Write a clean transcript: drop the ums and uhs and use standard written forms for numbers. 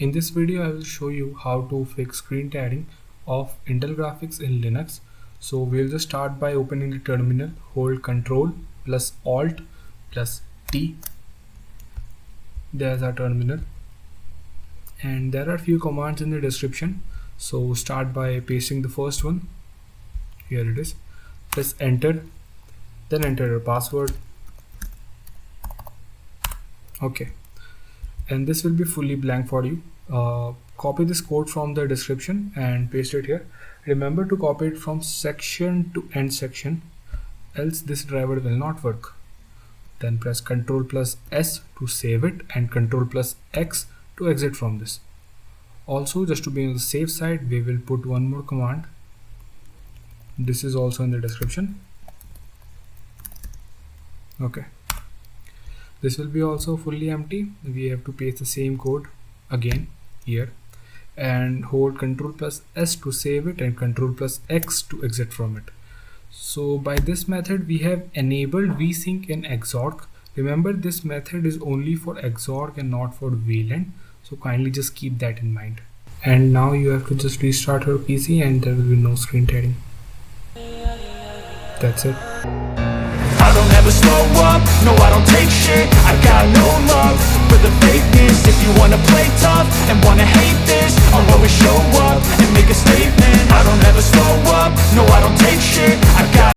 In this video, I will show you how to fix screen tearing of Intel graphics in Linux. So we'll just start by opening the terminal, hold Ctrl plus Alt plus T. There's our terminal. And there are few commands in the description. So start by pasting the first one. Here it is. Press enter. Then enter your password. Okay. And this will be fully blank for you. Copy this code from the description and paste it here. Remember to copy it from section to end section, else this driver will not work. Then press Ctrl plus S to save it and Ctrl plus X to exit from this. Also, just to be on the safe side, we will put one more command. This is also in the description. Okay. This will be also fully empty. We have to paste the same code again here and hold Ctrl plus S to save it and Ctrl plus X to exit from it. So by this method we have enabled vsync in xorg. Remember, this method is only for xorg and not for VLAN, so kindly just keep that in mind. And now you have to just restart your PC and there will be no screen tearing. That's it. I don't ever slow up, no I don't take shit. I got no love